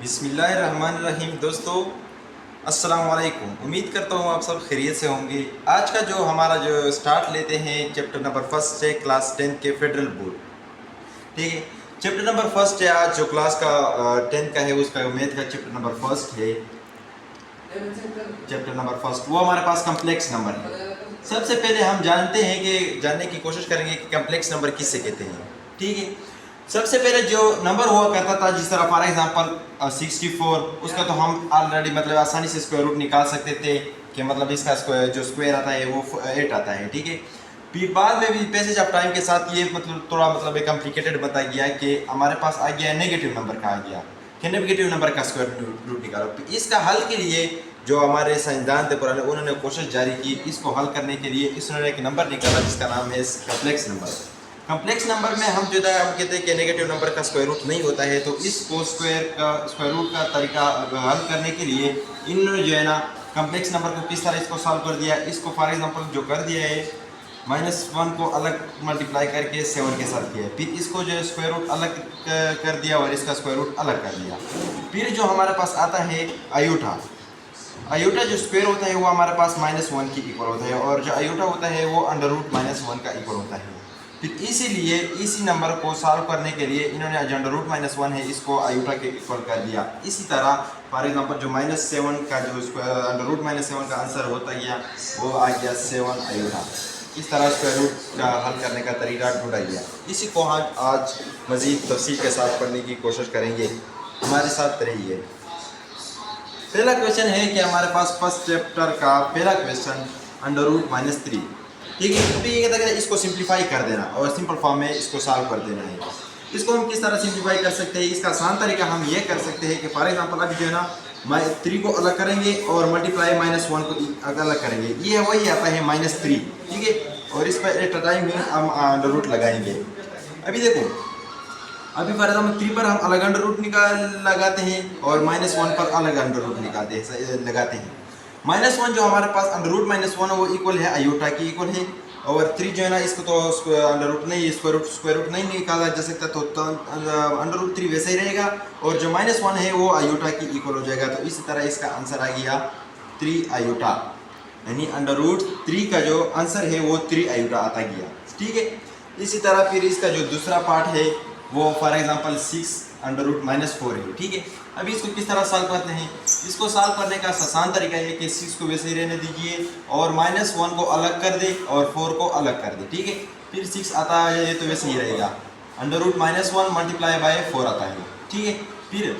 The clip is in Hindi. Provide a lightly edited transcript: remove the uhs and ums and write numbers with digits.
बिस्मिल्लाहिर्रहमानिर्रहीम। दोस्तों अस्सलाम वालेकुम। उम्मीद करता हूँ आप सब खैरियत से होंगे। आज का जो हमारा स्टार्ट लेते हैं चैप्टर नंबर फर्स्ट से क्लास 10 के फेडरल बोर्ड। ठीक है, चैप्टर नंबर फर्स्ट है। आज जो क्लास का 10 का है उसका मैथ का चैप्टर नंबर फर्स्ट है। चैप्टर नंबर फर्स्ट वो हमारे पास कम्प्लेक्स नंबर है। सबसे पहले हम जानने की कोशिश करेंगे कि कम्प्लेक्स नंबर किससे कहते हैं। ठीक है, सबसे पहले जो नंबर हुआ करता था, जिस तरह फॉर एग्जांपल 64, उसका तो हम ऑलरेडी मतलब आसानी से स्क्वायर रूट निकाल सकते थे कि मतलब इसका स्क्वायर आता है वो 8 आता है। ठीक है, फिर बाद में भी पैसेज ऑफ टाइम के साथ ये मतलब थोड़ा मतलब एक कॉम्प्लिकेटेड बता गया कि हमारे पास आ गया नेगेटिव नंबर का आ गया कि नेगेटिव नंबर का स्क्वायर रूट निकालो। तो इसका हल के लिए जो हमारे साइंसदान थे पुराने, उन्होंने कोशिश जारी की इसको हल करने के लिए। इसने एक नंबर निकाला जिसका नाम है कम्प्लेक्स नंबर। कम्प्लेक्स नंबर में हम जो है हम कहते हैं कि नेगेटिव नंबर का स्क्वायर रूट नहीं होता है, तो इसको स्क्वायर रूट का तरीका हल करने के लिए इन्होंने जो है ना कम्प्लेक्स नंबर को किस तरह इसको सॉल्व कर दिया। इसको फॉर एग्जांपल जो कर दिया है -1 को अलग मल्टीप्लाई करके 7 के साथ किया है, फिर इसको जो है स्क्वायर रूट अलग कर दिया और इसका स्क्वायर रूट अलग कर दिया। फिर जो हमारे पास आता है आयोटा। आयोटा जो स्क्वायर होता है वो हमारे पास -1 की इक्वल होता है, और जो आयोटा होता है वो अंडर रूट -1 का इक्वल होता है। फिर इसीलिए इसी नंबर को सॉल्व करने के लिए इन्होंने जो अंडर रूट -1 है इसको आयोटा के इक्वल कर दिया। इसी तरह फॉर एग्जांपल जो -7 का जो अंडर रूट -7 का आंसर होता गया वो आ गया 7 आयोटा। इस तरह स्क्वायर रूट का हल करने का तरीका ढूंढा गया। इसी को हम आज मज़ीद तफसील के साथ पढ़ने की कोशिश करेंगे। हमारे साथ रहिए। पहला क्वेश्चन है कि हमारे पास फर्स्ट चैप्टर का पहला क्वेश्चन अंडर रूट -3। ठीक है, तो ये कहता है इसको सिंप्लीफाई कर देना और सिंपल फॉर्म में इसको सॉल्व कर देना है। इसको हम किस तरह सिंप्लीफाई कर सकते हैं? इसका आसान तरीका हम ये कर सकते हैं कि फॉर एग्जांपल अभी जो है ना 3 को अलग करेंगे और मल्टीप्लाई -1 को अलग करेंगे, ये वही आता है -3। ठीक है, और इस पर एट टाइम में हम अंडर रूट लगाएंगे। अभी देखो, अभी फॉर एग्जाम्पल 3 पर हम अलग अंडर रूट लगाते हैं और -1 पर अलग अंडर रूट लगाते हैं। -1 जो हमारे पास अंडर रूट -1 है वो इक्वल है आयोटा की इक्वल है, और 3 जो है ना इसको तो अंडर रूट नहीं स्क्वायर रूट नहीं निकाला जा सकता, तो अंडर रूट 3 वैसे ही रहेगा, और जो -1 है वो आयोटा की इक्वल हो जाएगा। तो इसी तरह इसका आंसर आ गया 3 आयोटा, यानी अंडर रूट 3 का जो आंसर है वो 3 आयोटा आता गया। ठीक है, इसी तरह फिर इसका जो दूसरा पार्ट है वो फॉर एग्जांपल 6 अंडर रूट -4 है। ठीक है, अभी इसको किस तरह सॉल्व करते हैं? इसको सॉल्व करने का आसान तरीका है कि 6 को वैसे ही रहने दीजिए और -1 को अलग कर दे और 4 को अलग कर दे। ठीक है, फिर 6 आता है तो वैसे ही रहेगा, अंडर रूट -1 मल्टीप्लाई बाय 4 आता है। ठीक है, फिर